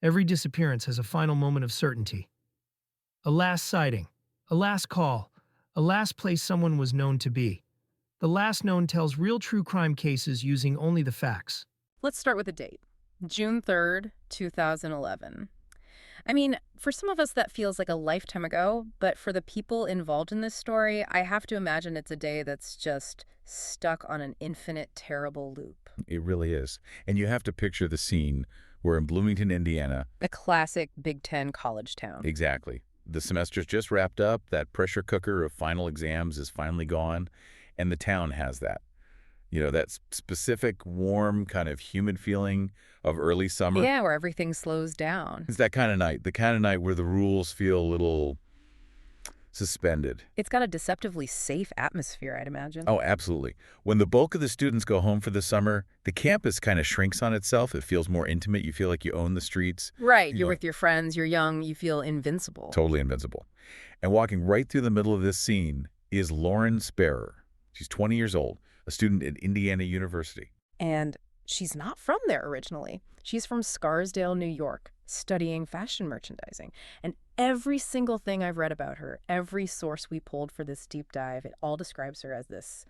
Every disappearance has a final moment of certainty. A last sighting, a last call, a last place someone was known to be. The last known tells real true crime cases using only the facts. Let's start with the date. June 3rd, 2011. I mean, for some of us that feels like a lifetime ago, but for the people involved in this story, I have to imagine it's a day that's just stuck on an infinite, terrible loop. It really is. And you have to picture the scene. We're in Bloomington, Indiana. A classic Big Ten college town. Exactly. The semester's just wrapped up. That pressure cooker of final exams is finally gone. And the town has that. You know, that specific, warm, kind of humid feeling of early summer. Yeah, where everything slows down. It's that kind of night. The kind of night where the rules feel a little suspended. It's got a deceptively safe atmosphere, I'd imagine. Oh, absolutely. When the bulk of the students go home for the summer, the campus kind of shrinks on itself. It feels more intimate. You feel like you own the streets. Right. You're with your friends. You're young. You feel invincible. Totally invincible. And walking right through the middle of this scene is Lauren Spierer. She's 20 years old, a student at Indiana University. And she's not from there originally. She's from Scarsdale, New York, studying fashion merchandising. And every single thing I've read about her, every source we pulled for this deep dive, it all describes her as this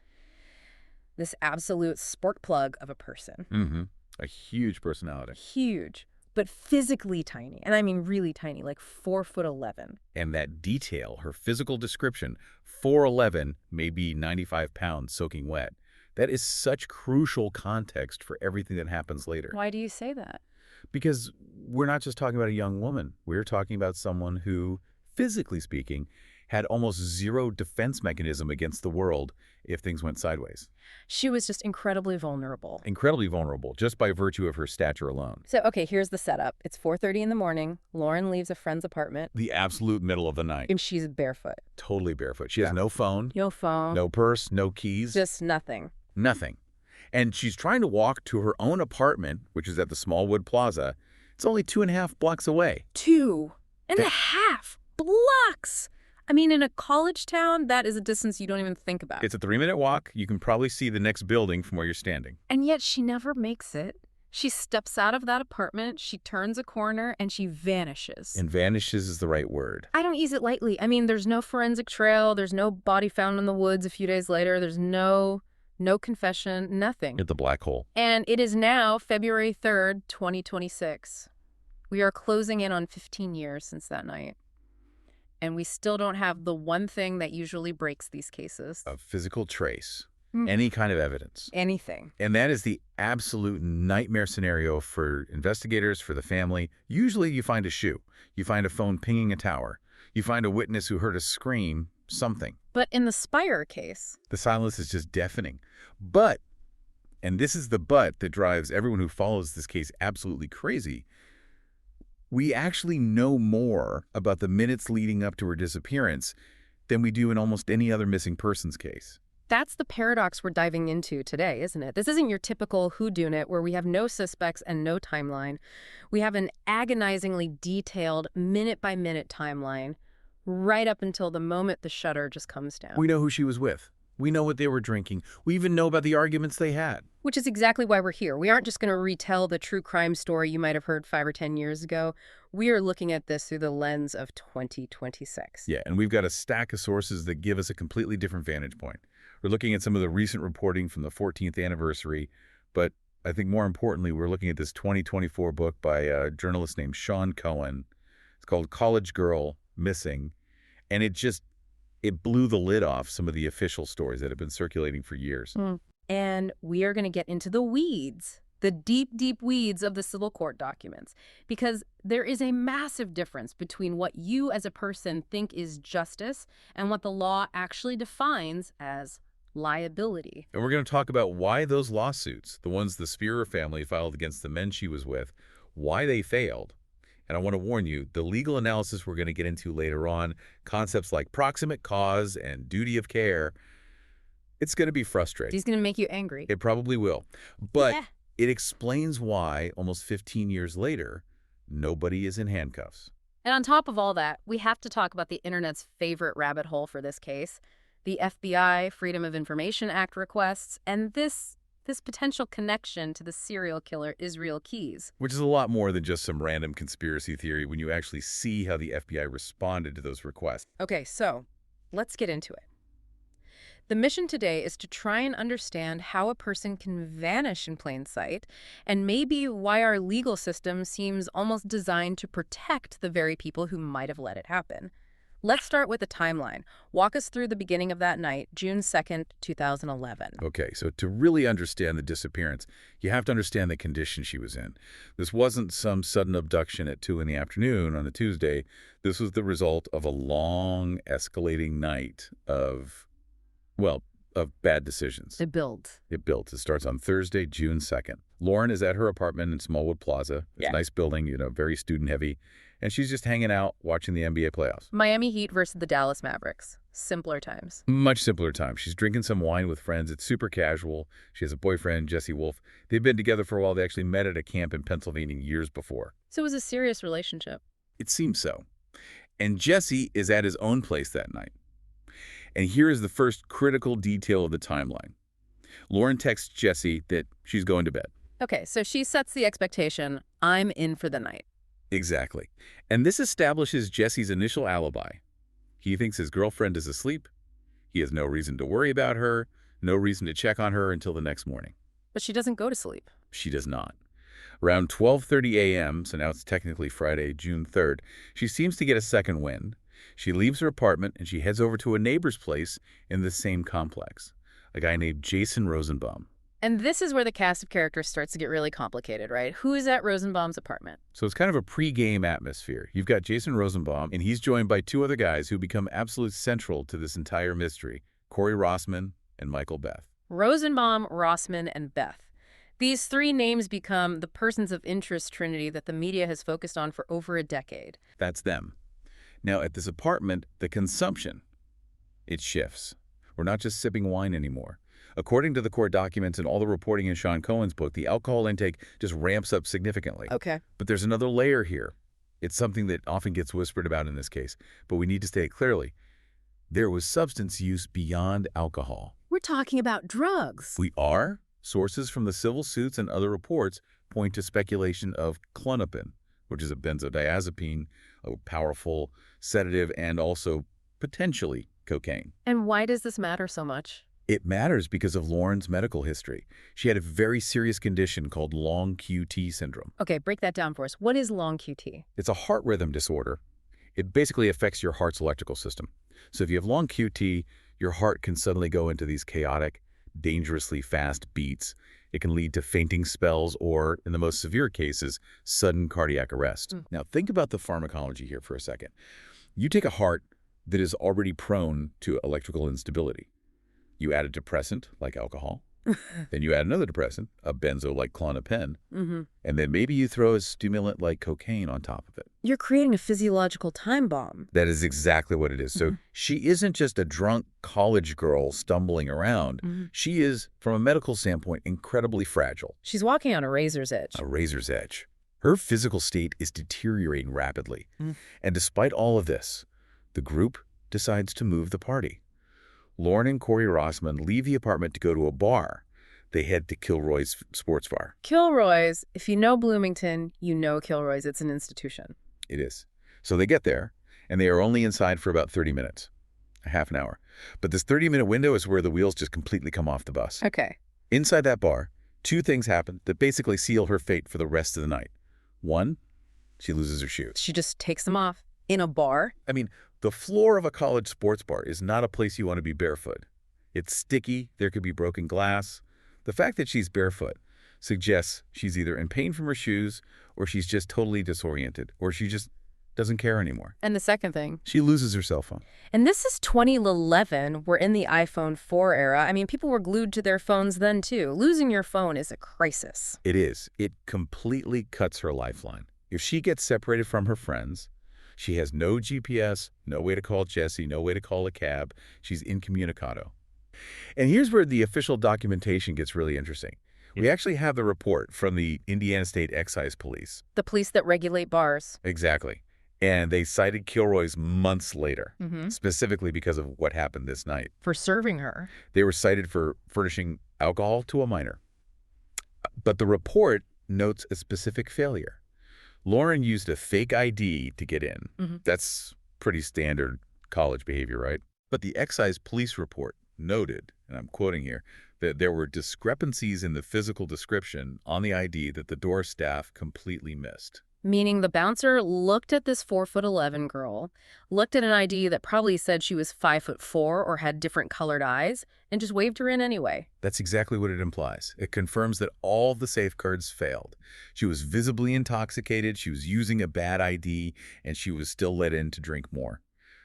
absolute spark plug of a person. Mm-hmm. A huge personality. Huge, but physically tiny. And I mean really tiny, like 4'11". And that detail, her physical description, 4'11", maybe 95 pounds soaking wet. That is such crucial context for everything that happens later. Why do you say that? Because we're not just talking about a young woman. We're talking about someone who, physically speaking, had almost zero defense mechanism against the world if things went sideways. She was just incredibly vulnerable. Incredibly vulnerable, just by virtue of her stature alone. So, okay, here's the setup. It's 4:30 in the morning. Lauren leaves a friend's apartment. The absolute middle of the night. And she's barefoot. Totally barefoot. She has no phone. No phone. No purse, no keys. Just nothing. Nothing. And she's trying to walk to her own apartment, which is at the Smallwood Plaza. It's only 2.5 blocks away. 2.5 blocks! I mean, in a college town, that is a distance you don't even think about. It's a 3-minute walk. You can probably see the next building from where you're standing. And yet she never makes it. She steps out of that apartment, she turns a corner, and she vanishes. And vanishes is the right word. I don't use it lightly. I mean, there's no forensic trail, there's no body found in the woods a few days later, there's no confession, nothing. At the black hole. And it is now February 3rd, 2026. We are closing in on 15 years since that night. And we still don't have the one thing that usually breaks these cases. A physical trace. Any kind of evidence. Anything. And that is the absolute nightmare scenario for investigators, for the family. Usually you find a shoe. You find a phone pinging a tower. You find a witness who heard a scream, something. But in the Spierer case, the silence is just deafening. But, and this is the but that drives everyone who follows this case absolutely crazy, we actually know more about the minutes leading up to her disappearance than we do in almost any other missing persons case. That's the paradox we're diving into today, isn't it? This isn't your typical whodunit where we have no suspects and no timeline. We have an agonizingly detailed, minute-by-minute timeline right up until the moment the shutter just comes down. We know who she was with. We know what they were drinking. We even know about the arguments they had. Which is exactly why we're here. We aren't just going to retell the true crime story you might have heard 5 or 10 years ago. We are looking at this through the lens of 2026. Yeah, and we've got a stack of sources that give us a completely different vantage point. We're looking at some of the recent reporting from the 14th anniversary, but I think more importantly, we're looking at this 2024 book by a journalist named Sean Cohen. It's called College Girl Missing, and it blew the lid off some of the official stories that have been circulating for years. And we are going to get into the weeds, the deep, deep weeds of the civil court documents, because there is a massive difference between what you as a person think is justice and what the law actually defines as liability. And we're going to talk about why those lawsuits, the ones the Spierer family filed against the men she was with, why they failed. And I want to warn you, the legal analysis we're going to get into later on, concepts like proximate cause and duty of care, it's going to be frustrating. It's going to make you angry. It probably will. But it explains why, almost 15 years later, nobody is in handcuffs. And on top of all that, we have to talk about the internet's favorite rabbit hole for this case, the FBI Freedom of Information Act requests, and this This potential connection to the serial killer Israel Keys. Which is a lot more than just some random conspiracy theory when you actually see how the FBI responded to those requests. Okay, so let's get into it. The mission today is to try and understand how a person can vanish in plain sight, and maybe why our legal system seems almost designed to protect the very people who might have let it happen. Let's start with the timeline. Walk us through the beginning of that night, June 2nd, 2011. Okay, so to really understand the disappearance, you have to understand the condition she was in. This wasn't some sudden abduction at 2 in the afternoon on a Tuesday. This was the result of a long, escalating night of bad decisions. It builds. It built. It starts on Thursday, June 2nd. Lauren is at her apartment in Smallwood Plaza. It's a nice building, very student-heavy. And she's just hanging out, watching the NBA playoffs. Miami Heat versus the Dallas Mavericks. Simpler times. Much simpler time. She's drinking some wine with friends. It's super casual. She has a boyfriend, Jesse Wolf. They've been together for a while. They actually met at a camp in Pennsylvania years before. So it was a serious relationship. It seems so. And Jesse is at his own place that night. And here is the first critical detail of the timeline. Lauren texts Jesse that she's going to bed. Okay, so she sets the expectation, I'm in for the night. Exactly. And this establishes Jesse's initial alibi. He thinks his girlfriend is asleep. He has no reason to worry about her, no reason to check on her until the next morning. But she doesn't go to sleep. She does not. Around 12:30 a.m., so now it's technically Friday, June 3rd, she seems to get a second wind. She leaves her apartment and she heads over to a neighbor's place in the same complex, a guy named Jason Rosenbaum. And this is where the cast of characters starts to get really complicated, right? Who is at Rosenbaum's apartment? So it's kind of a pre-game atmosphere. You've got Jason Rosenbaum, and he's joined by two other guys who become absolutely central to this entire mystery, Corey Rossman and Michael Beth. Rosenbaum, Rossman, and Beth. These three names become the persons of interest trinity that the media has focused on for over a decade. That's them. Now, at this apartment, the consumption, it shifts. We're not just sipping wine anymore. According to the court documents and all the reporting in Sean Cohen's book, the alcohol intake just ramps up significantly. Okay. But there's another layer here. It's something that often gets whispered about in this case, but we need to state it clearly. There was substance use beyond alcohol. We're talking about drugs. We are? Sources from the civil suits and other reports point to speculation of Klonopin, which is a benzodiazepine, a powerful sedative, and also potentially cocaine. And why does this matter so much? It matters because of Lauren's medical history. She had a very serious condition called long QT syndrome. Okay, break that down for us. What is long QT? It's a heart rhythm disorder. It basically affects your heart's electrical system. So if you have long QT, your heart can suddenly go into these chaotic, dangerously fast beats. It can lead to fainting spells or, in the most severe cases, sudden cardiac arrest. Now, think about the pharmacology here for a second. You take a heart that is already prone to electrical instability. You add a depressant, like alcohol. Then you add another depressant, a benzo like Klonopin. And then maybe you throw a stimulant like cocaine on top of it. You're creating a physiological time bomb. That is exactly what it is. So she isn't just a drunk college girl stumbling around. She is, from a medical standpoint, incredibly fragile. She's walking on a razor's edge. A razor's edge. Her physical state is deteriorating rapidly. And despite all of this, the group decides to move the party. Lauren and Corey Rossman leave the apartment to go to a bar. They head to Kilroy's sports bar. Kilroy's, if you know Bloomington, you know Kilroy's. It's an institution. It is. So they get there, and they are only inside for about 30 minutes, a half an hour. But this 30-minute window is where the wheels just completely come off the bus. Okay. Inside that bar, two things happen that basically seal her fate for the rest of the night. One, she loses her shoes. She just takes them off in a bar? I mean, the floor of a college sports bar is not a place you want to be barefoot. It's sticky. There could be broken glass. The fact that she's barefoot suggests she's either in pain from her shoes, or she's just totally disoriented, or she just doesn't care anymore. And the second thing? She loses her cell phone. And this is 2011. We're in the iPhone 4 era. I mean, people were glued to their phones then, too. Losing your phone is a crisis. It is. It completely cuts her lifeline. If she gets separated from her friends, she has no GPS, no way to call Jesse, no way to call a cab. She's incommunicado. And here's where the official documentation gets really interesting. We actually have the report from the Indiana State Excise Police. The police that regulate bars. Exactly. And they cited Kilroy's months later, specifically because of what happened this night. For serving her. They were cited for furnishing alcohol to a minor. But the report notes a specific failure. Lauren used a fake ID to get in. That's pretty standard college behavior, right? But the excise police report noted, and I'm quoting here, that there were discrepancies in the physical description on the ID that the door staff completely missed. Meaning the bouncer looked at this 4'11" girl, looked at an ID that probably said she was 5'4" or had different colored eyes, and just waved her in anyway. That's exactly what it implies. It confirms that all the safeguards failed. She was visibly intoxicated, she was using a bad ID, and she was still let in to drink more.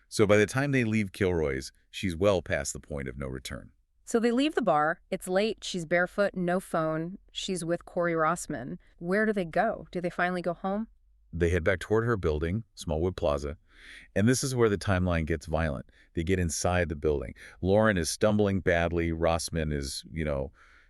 So by the time they leave Kilroy's, she's well past the point of no return. So they leave the bar. It's late. She's barefoot, no phone. She's with Corey Rossman. Where do they go? Do they finally go home? They head back toward her building, Smallwood Plaza, and this is where the timeline gets violent. They get inside the building. Lauren is stumbling badly. Rossman is,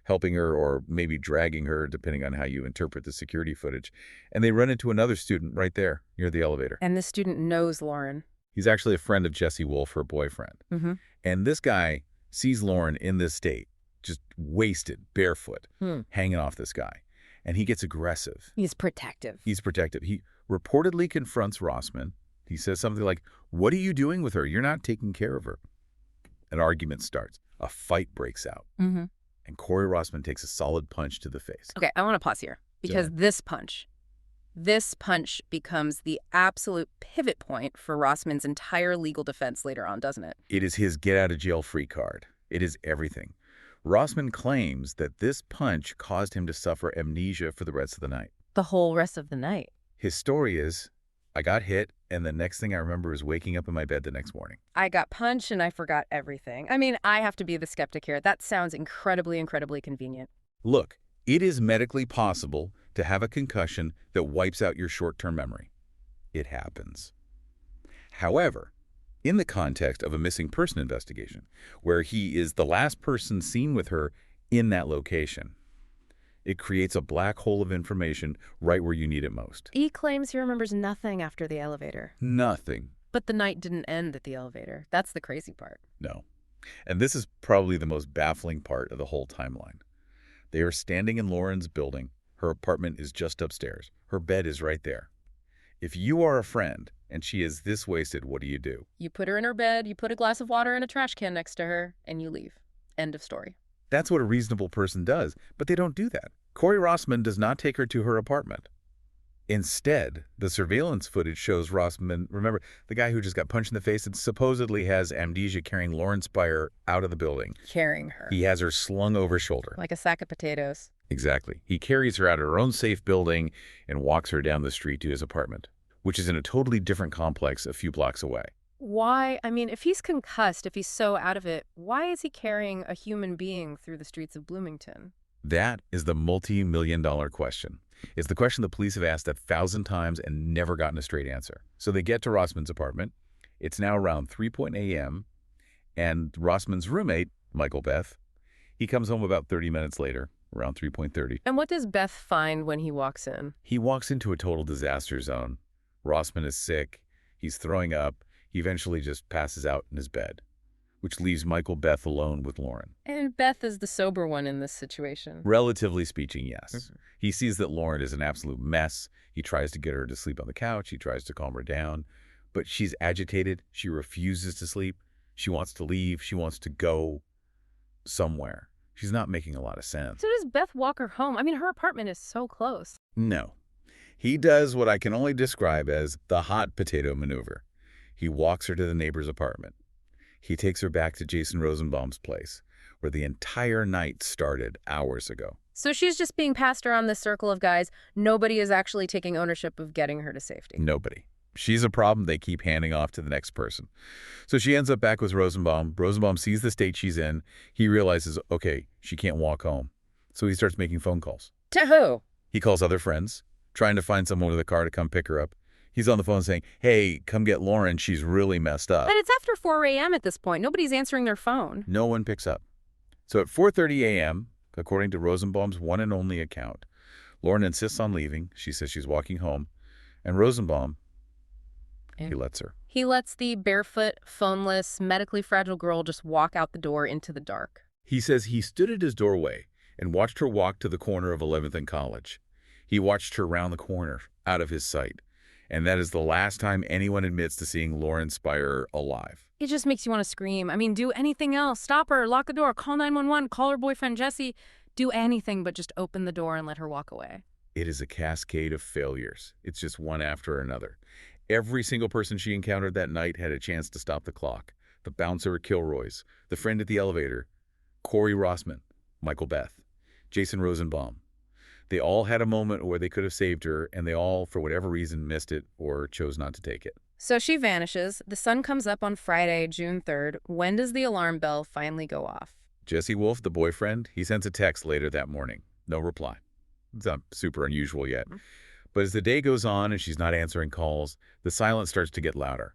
helping her or maybe dragging her, depending on how you interpret the security footage. And they run into another student right there near the elevator. And this student knows Lauren. He's actually a friend of Jessie Wolf, her boyfriend. And this guy sees Lauren in this state, just wasted, barefoot, hanging off this guy. And he gets aggressive. He's protective. He reportedly confronts Rossman. He says something like, "What are you doing with her? You're not taking care of her." An argument starts. A fight breaks out. And Corey Rossman takes a solid punch to the face. Okay, I want to pause here because this punch becomes the absolute pivot point for Rossman's entire legal defense later on, doesn't it? It is his get-out-of-jail-free card. It is everything. Rossman claims that this punch caused him to suffer amnesia for the rest of the night. The whole rest of the night. His story is, I got hit, and the next thing I remember is waking up in my bed the next morning. I got punched and I forgot everything. I mean, I have to be the skeptic here. That sounds incredibly, incredibly convenient. Look, it is medically possible to have a concussion that wipes out your short-term memory. It happens. However, in the context of a missing person investigation, where he is the last person seen with her in that location, it creates a black hole of information right where you need it most. He claims he remembers nothing after the elevator. Nothing. But the night didn't end at the elevator. That's the crazy part. No. And this is probably the most baffling part of the whole timeline. They are standing in Lauren's building. Her apartment is just upstairs. Her bed is right there. If you are a friend and she is this wasted, what do? You put her in her bed, you put a glass of water and a trash can next to her, and you leave. End of story. That's what a reasonable person does, but they don't do that. Corey Rossman does not take her to her apartment. Instead, the surveillance footage shows Rossman, remember, the guy who just got punched in the face and supposedly has amnesia, carrying Lauren Spierer out of the building. Carrying her. He has her slung over his shoulder. Like a sack of potatoes. Exactly. He carries her out of her own safe building and walks her down the street to his apartment, which is in a totally different complex a few blocks away. Why? I mean, if he's concussed, if he's so out of it, why is he carrying a human being through the streets of Bloomington? That is the multi-million-dollar question. It's the question the police have asked 1,000 times and never gotten a straight answer. So they get to Rossman's apartment. It's now around 3 a.m., and Rossman's roommate, Michael Beth, he comes home about 30 minutes later, around 3:30. And what does Beth find when he walks in? He walks into a total disaster zone. Rossman is sick. He's throwing up. He eventually just passes out in his bed, which leaves Michael Beth alone with Lauren. And Beth is the sober one in this situation. Relatively speaking, yes. He sees that Lauren is an absolute mess. He tries to get her to sleep on the couch. He tries to calm her down. But she's agitated. She refuses to sleep. She wants to leave. She wants to go somewhere. She's not making a lot of sense. So does Beth walk her home? I mean, her apartment is so close. No. He does what I can only describe as the hot potato maneuver. He walks her to the neighbor's apartment. He takes her back to Jason Rosenbaum's place, where the entire night started hours ago. So she's just being passed around this circle of guys. Nobody is actually taking ownership of getting her to safety. Nobody. She's a problem they keep handing off to the next person. So she ends up back with Rosenbaum. Rosenbaum sees the state she's in. He realizes, okay, she can't walk home. So he starts making phone calls. To who? He calls other friends, trying to find someone with a car to come pick her up. He's on the phone saying, hey, come get Lauren. She's really messed up. But it's after 4 a.m. at this point. Nobody's answering their phone. No one picks up. So at 4:30 a.m., according to Rosenbaum's one and only account, Lauren insists on leaving. She says she's walking home. And Rosenbaum, he lets her. He lets the barefoot, phoneless, medically fragile girl just walk out the door into the dark. He says he stood at his doorway and watched her walk to the corner of 11th and College. He watched her round the corner, out of his sight. And that is the last time anyone admits to seeing Lauren Spierer alive. It just makes you want to scream. I mean, do anything else. Stop her, lock the door, call 911, call her boyfriend Jesse. Do anything but just open the door and let her walk away. It is a cascade of failures. It's just one after another. Every single person she encountered that night had a chance to stop the clock. The bouncer at Kilroy's, the friend at the elevator, Corey Rossman, Michael Beth, Jason Rosenbaum. They all had a moment where they could have saved her, and they all, for whatever reason, missed it or chose not to take it. So she vanishes. The sun comes up on Friday, June 3rd. When does the alarm bell finally go off? Jesse Wolf, the boyfriend, he sends a text later that morning. No reply. It's not super unusual yet. But as the day goes on and she's not answering calls, the silence starts to get louder.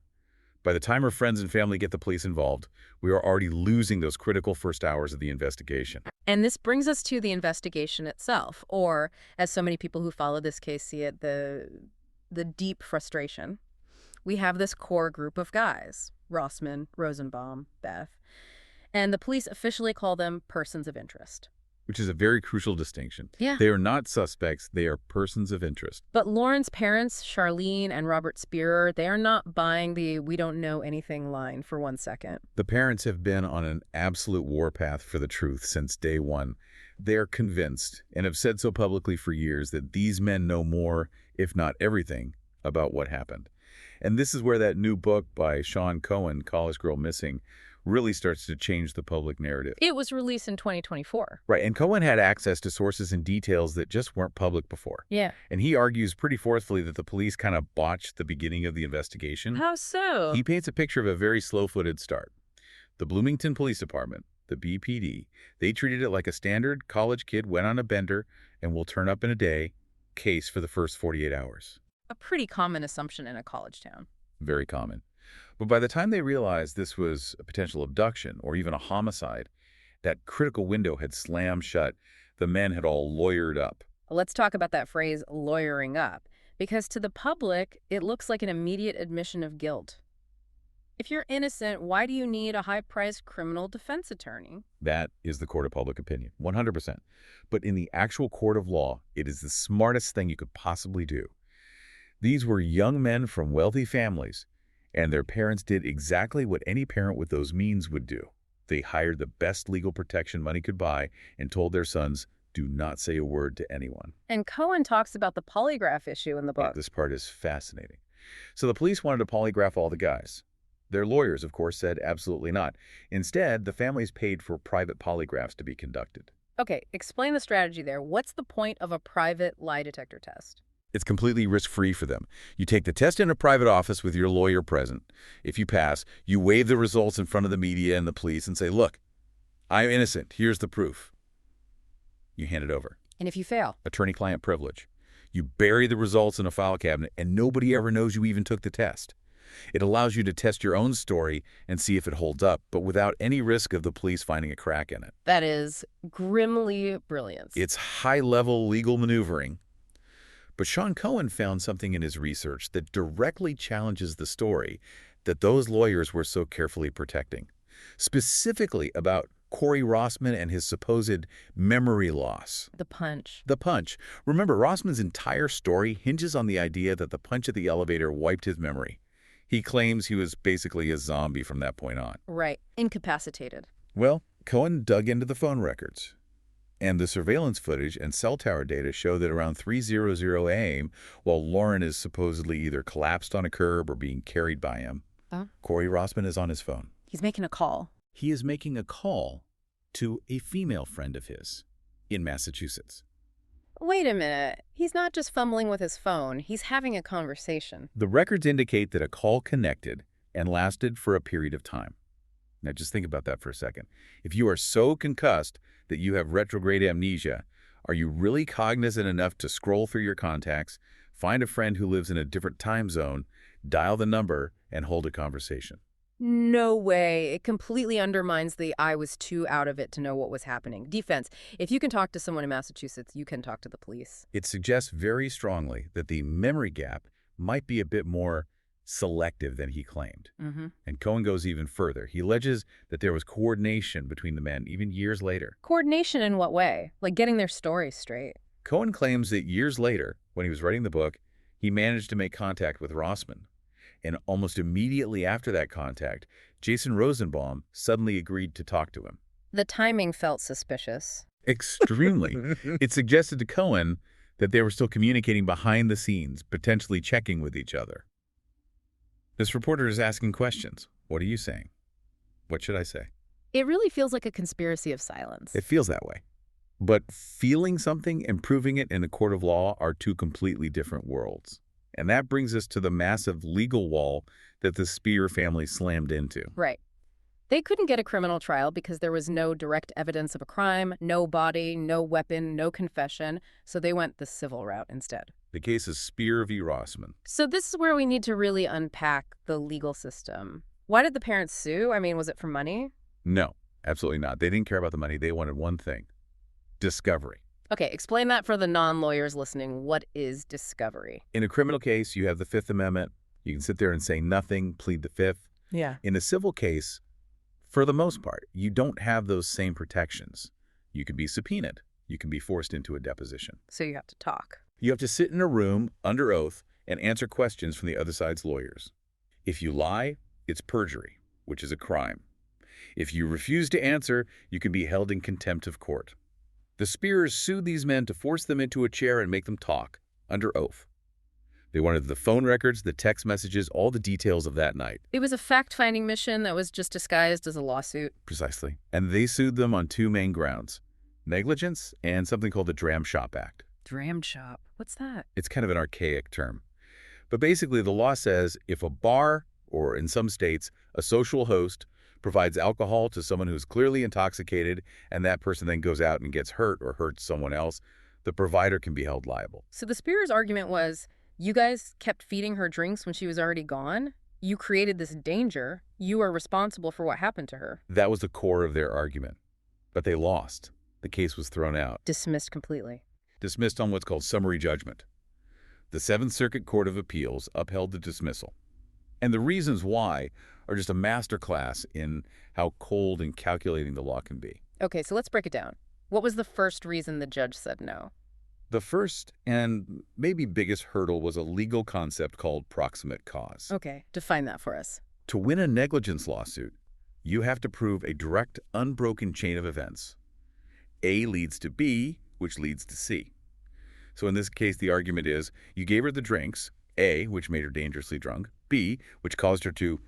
By the time her friends and family get the police involved, we are already losing those critical first hours of the investigation. And this brings us to the investigation itself, or, as so many people who follow this case see it, the deep frustration. We have this core group of guys, Rossman, Rosenbaum, Beth, and the police officially call them persons of interest. Which is a very crucial distinction. Yeah. They are not suspects, they are persons of interest. But Lauren's parents, Charlene and Robert Spierer, they are not buying the "we don't know anything" line for 1 second. The parents have been on an absolute warpath for the truth since day one. They are convinced, and have said so publicly for years, that these men know more, if not everything, about what happened. And this is where that new book by Sean Cohen, College Girl Missing, really starts to change the public narrative. It was released in 2024. Right, and Cohen had access to sources and details that just weren't public before. Yeah. And he argues pretty forcefully that the police kind of botched the beginning of the investigation. How so? He paints a picture of a very slow-footed start. The Bloomington Police Department, the BPD, they treated it like a standard college kid went on a bender and will turn up in a day case for the first 48 hours. A pretty common assumption in a college town. Very common. But by the time they realized this was a potential abduction or even a homicide, that critical window had slammed shut. The men had all lawyered up. Let's talk about that phrase, lawyering up, because to the public, it looks like an immediate admission of guilt. If you're innocent, why do you need a high-priced criminal defense attorney? That is the court of public opinion, 100%. But in the actual court of law, it is the smartest thing you could possibly do. These were young men from wealthy families, and their parents did exactly what any parent with those means would do. They hired the best legal protection money could buy and told their sons, do not say a word to anyone. And Cohen talks about the polygraph issue in the book. This part is fascinating. So the police wanted to polygraph all the guys. Their lawyers, of course, said absolutely not. Instead, the families paid for private polygraphs to be conducted. Okay, explain the strategy there. What's the point of a private lie detector test? It's completely risk-free for them. You take the test in a private office with your lawyer present. If you pass, you wave the results in front of the media and the police and say, look, I'm innocent. Here's the proof. You hand it over. And if you fail? Attorney-client privilege. You bury the results in a file cabinet and nobody ever knows you even took the test. It allows you to test your own story and see if it holds up, but without any risk of the police finding a crack in it. That is grimly brilliant. It's high-level legal maneuvering. But Sean Cohen found something in his research that directly challenges the story that those lawyers were so carefully protecting, specifically about Corey Rossman and his supposed memory loss. The punch. The punch. Remember, Rossman's entire story hinges on the idea that the punch at the elevator wiped his memory. He claims he was basically a zombie from that point on. Right. Incapacitated. Well, Cohen dug into the phone records. And the surveillance footage and cell tower data show that around 3:00 a.m., while Lauren is supposedly either collapsed on a curb or being carried by him, Corey Rossman is on his phone. He's making a call. He is making a call to a female friend of his in Massachusetts. Wait a minute. He's not just fumbling with his phone. He's having a conversation. The records indicate that a call connected and lasted for a period of time. Now just think about that for a second. If you are so concussed that you have retrograde amnesia, are you really cognizant enough to scroll through your contacts, find a friend who lives in a different time zone, dial the number, and hold a conversation? No way. It completely undermines the "I was too out of it to know what was happening" defense. If you can talk to someone in Massachusetts, you can talk to the police. It suggests very strongly that the memory gap might be a bit more selective than he claimed. Mm-hmm. And Cohen goes even further. He alleges that there was coordination between the men even years later. Coordination in what way? Like getting their stories straight. Cohen claims that years later, when he was writing the book, he managed to make contact with Rossman. And almost immediately after that contact, Jason Rosenbaum suddenly agreed to talk to him. The timing felt suspicious. Extremely. It suggested to Cohen that they were still communicating behind the scenes, potentially checking with each other. This reporter is asking questions. What are you saying? What should I say? It really feels like a conspiracy of silence. It feels that way. But feeling something and proving it in a court of law are two completely different worlds. And that brings us to the massive legal wall that the Spierer family slammed into. Right. They couldn't get a criminal trial because there was no direct evidence of a crime, no body, no weapon, no confession, so they went the civil route instead. The case is Spierer v. Rossman. So this is where we need to really unpack the legal system. Why did the parents sue? I mean, was it for money? No, absolutely not. They didn't care about the money. They wanted one thing: discovery. Okay, explain that for the non-lawyers listening. What is discovery? In a criminal case, you have the Fifth Amendment. You can sit there and say nothing, plead the Fifth. Yeah. In a civil case, for the most part, you don't have those same protections. You can be subpoenaed. You can be forced into a deposition. So you have to talk. You have to sit in a room under oath and answer questions from the other side's lawyers. If you lie, it's perjury, which is a crime. If you refuse to answer, you can be held in contempt of court. The Spierers sued these men to force them into a chair and make them talk, under oath. They wanted the phone records, the text messages, all the details of that night. It was a fact-finding mission that was just disguised as a lawsuit. Precisely. And they sued them on two main grounds: negligence and something called the Dram Shop Act. Dram shop? What's that? It's kind of an archaic term. But basically, the law says if a bar, or in some states, a social host, provides alcohol to someone who's clearly intoxicated and that person then goes out and gets hurt or hurts someone else, the provider can be held liable. So the Spierers' argument was, you guys kept feeding her drinks when she was already gone? You created this danger. You are responsible for what happened to her. That was the core of their argument. But they lost. The case was thrown out. Dismissed completely. Dismissed on what's called summary judgment. The Seventh Circuit Court of Appeals upheld the dismissal. And the reasons why are just a masterclass in how cold and calculating the law can be. Okay, so let's break it down. What was the first reason the judge said no? The first and maybe biggest hurdle was a legal concept called proximate cause. Okay, define that for us. To win a negligence lawsuit, you have to prove a direct, unbroken chain of events. A leads to B, which leads to C. So in this case, the argument is you gave her the drinks, A, which made her dangerously drunk, B, which caused her to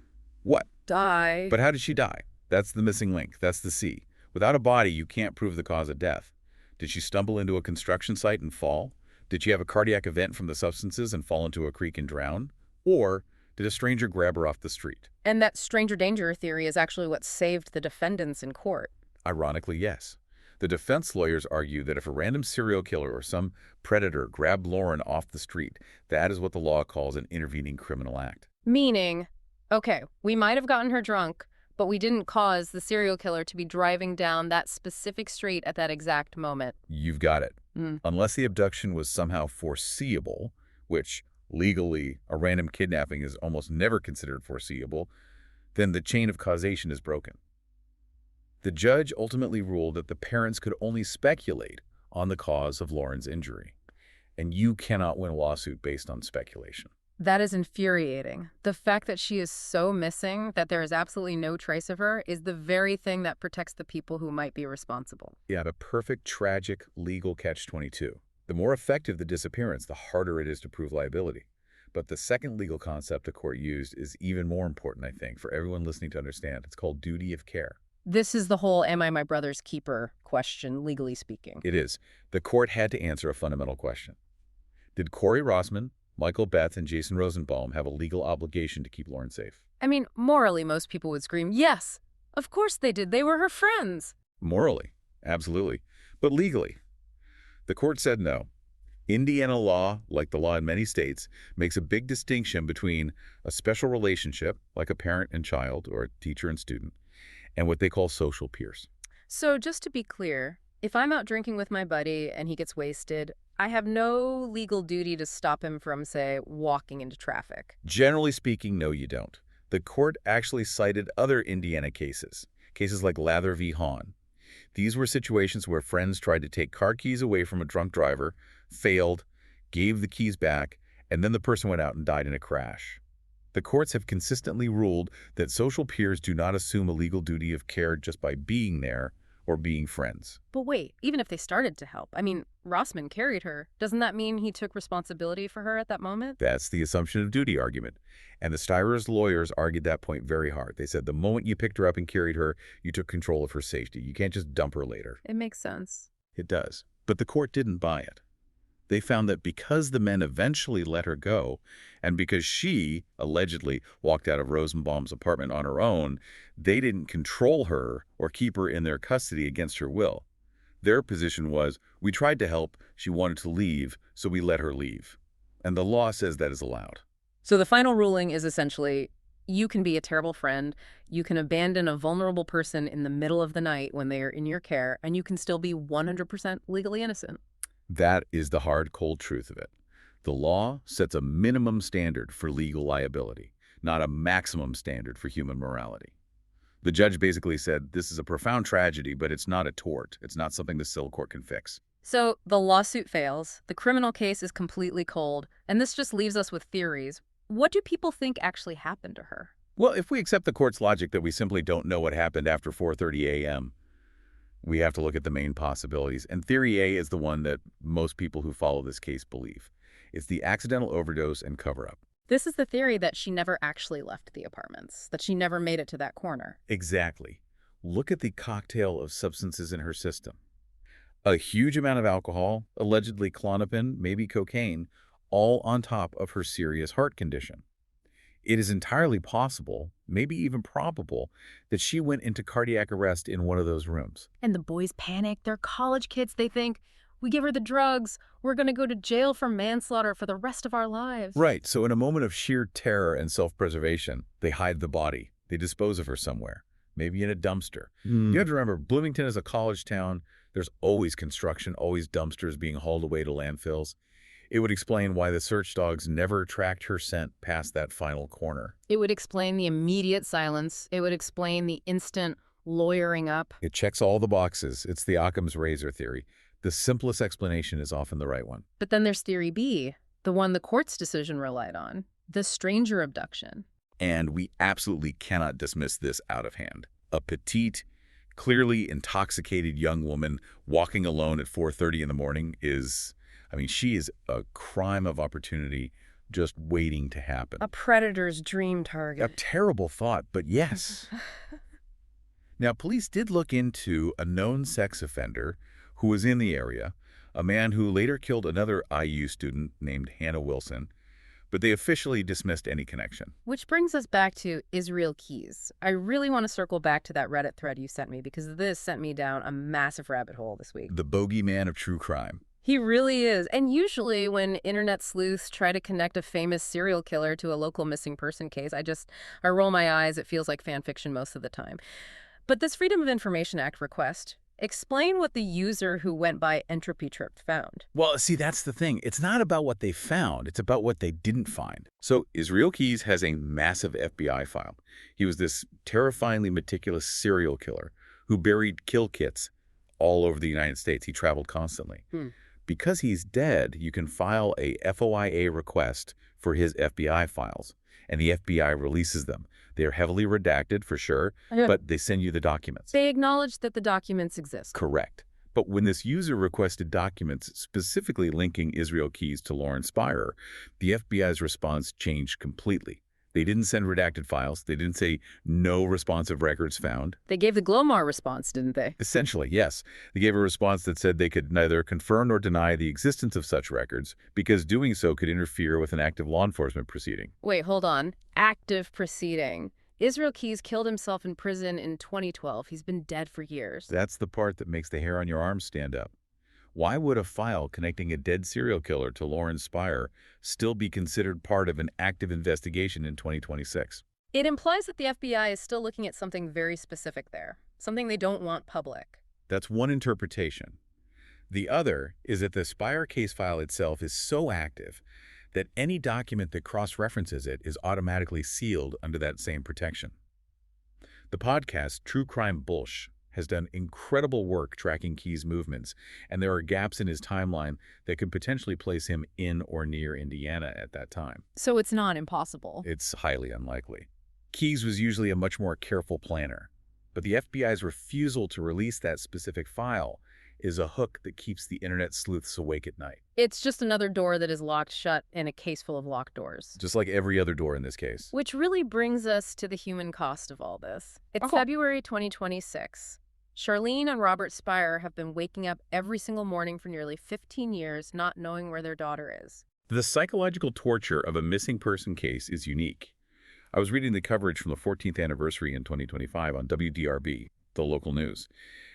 what? Die. But how did she die? That's the missing link. That's the C. Without a body, you can't prove the cause of death. Did she stumble into a construction site and fall? Did she have a cardiac event from the substances and fall into a creek and drown? Or did a stranger grab her off the street? And that stranger danger theory is actually what saved the defendants in court. Ironically, yes. The defense lawyers argue that if a random serial killer or some predator grabbed Lauren off the street, that is what the law calls an intervening criminal act. Meaning, okay, we might have gotten her drunk, but we didn't cause the serial killer to be driving down that specific street at that exact moment. You've got it. Unless the abduction was somehow foreseeable, which legally a random kidnapping is almost never considered foreseeable, then the chain of causation is broken. The judge ultimately ruled that the parents could only speculate on the cause of Lauren's injury, and you cannot win a lawsuit based on speculation. That is infuriating. The fact that she is so missing that there is absolutely no trace of her is the very thing that protects the people who might be responsible. Yeah, the perfect, tragic, legal catch-22. The more effective the disappearance, the harder it is to prove liability. But the second legal concept the court used is even more important, I think, for everyone listening to understand. It's called duty of care. This is the whole am I my brother's keeper question, legally speaking. It is. The court had to answer a fundamental question. Did Corey Rossman, Michael Betts, and Jason Rosenbaum have a legal obligation to keep Lauren safe? I mean, morally, most people would scream, yes, of course they did. They were her friends. Morally, absolutely. But legally, the court said no. Indiana law, like the law in many states, makes a big distinction between a special relationship, like a parent and child or a teacher and student, and what they call social peers. So just to be clear, if I'm out drinking with my buddy and he gets wasted, I have no legal duty to stop him from, say, walking into traffic. Generally speaking, no, you don't. The court actually cited other Indiana cases like Lather v. Hahn. These were situations where friends tried to take car keys away from a drunk driver, failed, gave the keys back, and then the person went out and died in a crash. The courts have consistently ruled that social peers do not assume a legal duty of care just by being there or being friends. But wait, even if they started to help, I mean, Rossman carried her. Doesn't that mean he took responsibility for her at that moment? That's the assumption of duty argument. And the Stierers' lawyers argued that point very hard. They said the moment you picked her up and carried her, you took control of her safety. You can't just dump her later. It makes sense. It does. But the court didn't buy it. They found that because the men eventually let her go, and because she, allegedly, walked out of Rosenbaum's apartment on her own, they didn't control her or keep her in their custody against her will. Their position was, we tried to help, she wanted to leave, so we let her leave. And the law says that is allowed. So the final ruling is essentially, you can be a terrible friend, you can abandon a vulnerable person in the middle of the night when they are in your care, and you can still be 100% legally innocent. That is the hard, cold truth of it. The law sets a minimum standard for legal liability, not a maximum standard for human morality. The judge basically said, this is a profound tragedy, but it's not a tort. It's not something the civil court can fix. So the lawsuit fails, the criminal case is completely cold, and this just leaves us with theories. What do people think actually happened to her? Well, if we accept the court's logic that we simply don't know what happened after 4:30 a.m., we have to look at the main possibilities. And theory A is the one that most people who follow this case believe. It's the accidental overdose and cover-up. This is the theory that she never actually left the apartments, that she never made it to that corner. Exactly. Look at the cocktail of substances in her system. A huge amount of alcohol, allegedly Klonopin, maybe cocaine, all on top of her serious heart condition. It is entirely possible, maybe even probable, that she went into cardiac arrest in one of those rooms. And the boys panic. They're college kids. They think, we give her the drugs, we're going to go to jail for manslaughter for the rest of our lives. Right, so in a moment of sheer terror and self-preservation, they hide the body. They dispose of her somewhere, maybe in a dumpster. You have to remember, Bloomington is a college town. There's always construction, always dumpsters being hauled away to landfills. It would explain why the search dogs never tracked her scent past that final corner. It would explain the immediate silence. It would explain the instant lawyering up. It checks all the boxes. It's the Occam's razor theory. The simplest explanation is often the right one. But then there's theory B, the one the court's decision relied on, the stranger abduction. And we absolutely cannot dismiss this out of hand. A petite, clearly intoxicated young woman walking alone at 4:30 in the morning is, she is a crime of opportunity just waiting to happen. A predator's dream target. A terrible thought, but yes. Now, police did look into a known sex offender who was in the area, a man who later killed another IU student named Hannah Wilson, but they officially dismissed any connection. Which brings us back to Israel Keys. I really want to circle back to that Reddit thread you sent me because this sent me down a massive rabbit hole this week. The bogeyman of true crime. He really is. And usually when internet sleuths try to connect a famous serial killer to a local missing person case, I roll my eyes. It feels like fan fiction most of the time. But this Freedom of Information Act request, explain what the user who went by Entropy Tripped found. Well, see, that's the thing. It's not about what they found. It's about what they didn't find. So Israel Keys has a massive FBI file. He was this terrifyingly meticulous serial killer who buried kill kits all over the United States. He traveled constantly. Because he's dead, you can file a FOIA request for his FBI files, and the FBI releases them. They're heavily redacted, for sure, but they send you the documents. They acknowledge that the documents exist. Correct. But when this user requested documents specifically linking Israel Keys to Lauren Spierer, the FBI's response changed completely. They didn't send redacted files. They didn't say no responsive records found. They gave the Glomar response, didn't they? Essentially, yes. They gave a response that said they could neither confirm nor deny the existence of such records because doing so could interfere with an active law enforcement proceeding. Wait, hold on. Active proceeding. Israel Keys killed himself in prison in 2012. He's been dead for years. That's the part that makes the hair on your arms stand up. Why would a file connecting a dead serial killer to Lauren Spierer still be considered part of an active investigation in 2026? It implies that the FBI is still looking at something very specific there, something they don't want public. That's one interpretation. The other is that the Spierer case file itself is so active that any document that cross-references it is automatically sealed under that same protection. The podcast True Crime Bullsh has done incredible work tracking Key's movements, and there are gaps in his timeline that could potentially place him in or near Indiana at that time. So it's not impossible. It's highly unlikely. Keyes was usually a much more careful planner, but the FBI's refusal to release that specific file is a hook that keeps the internet sleuths awake at night. It's just another door that is locked shut in a case full of locked doors. Just like every other door in this case. Which really brings us to the human cost of all this. It's Oh. February 2026. Charlene and Robert Spierer have been waking up every single morning for nearly 15 years not knowing where their daughter is. The psychological torture of a missing person case is unique. I was reading the coverage from the 14th anniversary in 2025 on WDRB, the local news.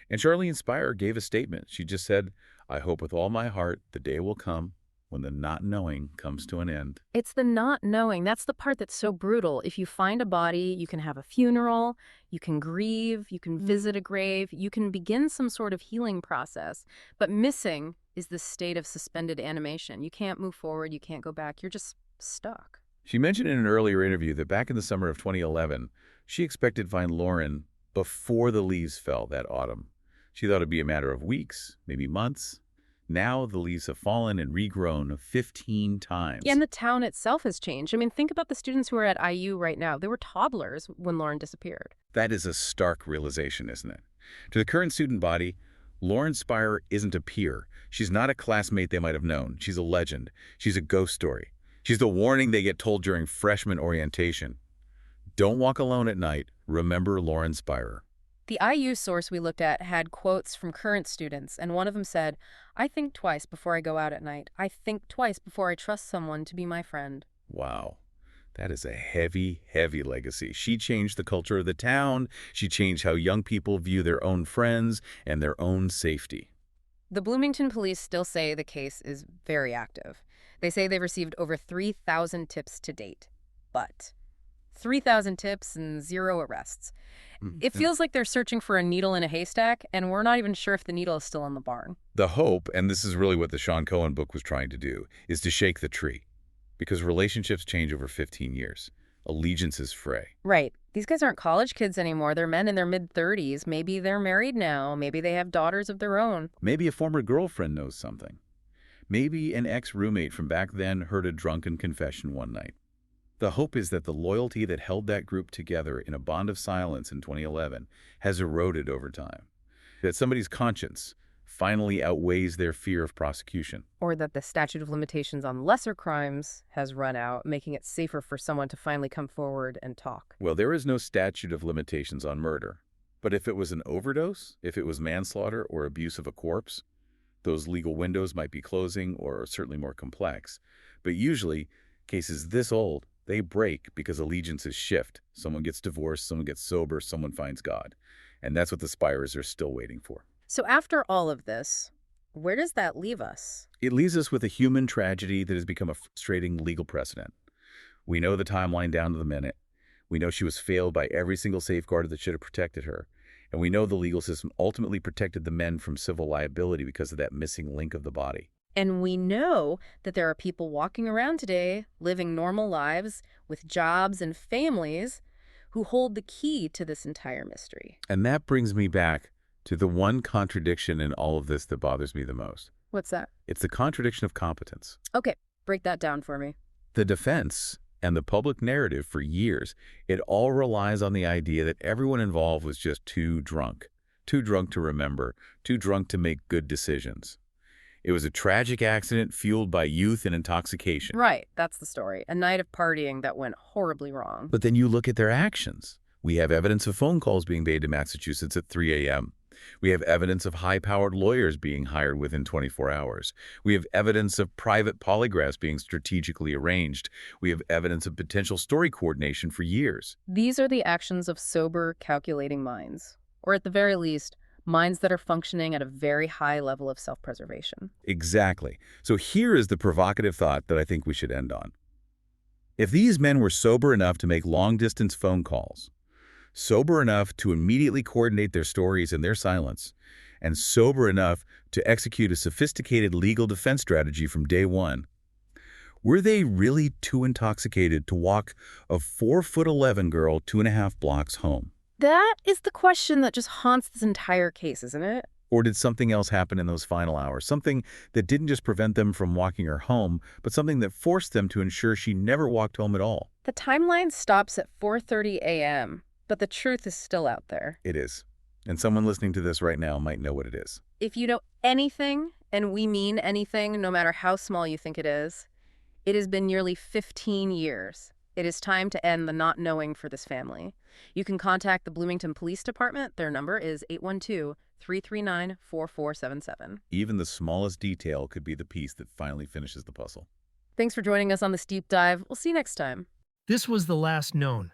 And Charlene Spierer gave a statement. She just said, "I hope with all my heart the day will come when the not knowing comes to an end." It's the not knowing. That's the part that's so brutal. If you find a body, you can have a funeral, you can grieve, you can visit a grave, you can begin some sort of healing process. But missing is this state of suspended animation. You can't move forward, you can't go back, you're just stuck. She mentioned in an earlier interview that back in the summer of 2011, she expected to find Lauren before the leaves fell that autumn. She thought it'd be a matter of weeks, maybe months. Now the leaves have fallen and regrown 15 times. Yeah, and the town itself has changed. I mean, think about the students who are at IU right now. They were toddlers when Lauren disappeared. That is a stark realization, isn't it? To the current student body, Lauren Spierer isn't a peer. She's not a classmate they might have known. She's a legend. She's a ghost story. She's the warning they get told during freshman orientation. Don't walk alone at night. Remember Lauren Spierer. The IU source we looked at had quotes from current students, and one of them said, "I think twice before I go out at night. I think twice before I trust someone to be my friend." Wow. That is a heavy, heavy legacy. She changed the culture of the town. She changed how young people view their own friends and their own safety. The Bloomington police still say the case is very active. They say they've received over 3,000 tips to date. But 3,000 tips and 0 arrests. It feels like they're searching for a needle in a haystack, and we're not even sure if the needle is still in the barn. The hope, and this is really what the Sean Cohen book was trying to do, is to shake the tree. Because relationships change over 15 years. Allegiances fray. Right. These guys aren't college kids anymore. They're men in their mid-30s. Maybe they're married now. Maybe they have daughters of their own. Maybe a former girlfriend knows something. Maybe an ex-roommate from back then heard a drunken confession one night. The hope is that the loyalty that held that group together in a bond of silence in 2011 has eroded over time. That somebody's conscience finally outweighs their fear of prosecution. Or that the statute of limitations on lesser crimes has run out, making it safer for someone to finally come forward and talk. Well, there is no statute of limitations on murder. But if it was an overdose, if it was manslaughter or abuse of a corpse, those legal windows might be closing or certainly more complex. But usually, cases this old, they break because allegiances shift. Someone gets divorced, someone gets sober, someone finds God. And that's what the Spierers are still waiting for. So after all of this, where does that leave us? It leaves us with a human tragedy that has become a frustrating legal precedent. We know the timeline down to the minute. We know she was failed by every single safeguard that should have protected her. And we know the legal system ultimately protected the men from civil liability because of that missing link of the body. And we know that there are people walking around today, living normal lives, with jobs and families, who hold the key to this entire mystery. And that brings me back to the one contradiction in all of this that bothers me the most. What's that? It's the contradiction of competence. Okay, break that down for me. The defense and the public narrative for years, it all relies on the idea that everyone involved was just too drunk to remember, too drunk to make good decisions. It was a tragic accident fueled by youth and intoxication. Right, that's the story. A night of partying that went horribly wrong. But then you look at their actions. We have evidence of phone calls being made to Massachusetts at 3 a.m. We have evidence of high-powered lawyers being hired within 24 hours. We have evidence of private polygraphs being strategically arranged. We have evidence of potential story coordination for years. These are the actions of sober, calculating minds. Or at the very least, minds that are functioning at a very high level of self-preservation. Exactly. So here is the provocative thought that I think we should end on. If these men were sober enough to make long-distance phone calls, sober enough to immediately coordinate their stories and their silence, and sober enough to execute a sophisticated legal defense strategy from day one. Were they really too intoxicated to walk a 4'11" girl 2.5 blocks home? That is the question that just haunts this entire case, isn't it? Or did something else happen in those final hours? Something that didn't just prevent them from walking her home, but something that forced them to ensure she never walked home at all? The timeline stops at 4:30 a.m., but the truth is still out there. It is. And someone listening to this right now might know what it is. If you know anything, and we mean anything, no matter how small you think it has been nearly 15 years. It is time to end the not knowing for this family. You can contact the Bloomington Police Department. Their number is 812-339-4477. Even the smallest detail could be the piece that finally finishes the puzzle. Thanks for joining us on this deep dive. We'll see you next time. This was the last known.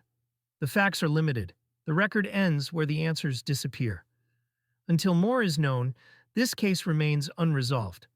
The facts are limited. The record ends where the answers disappear. Until more is known, this case remains unresolved.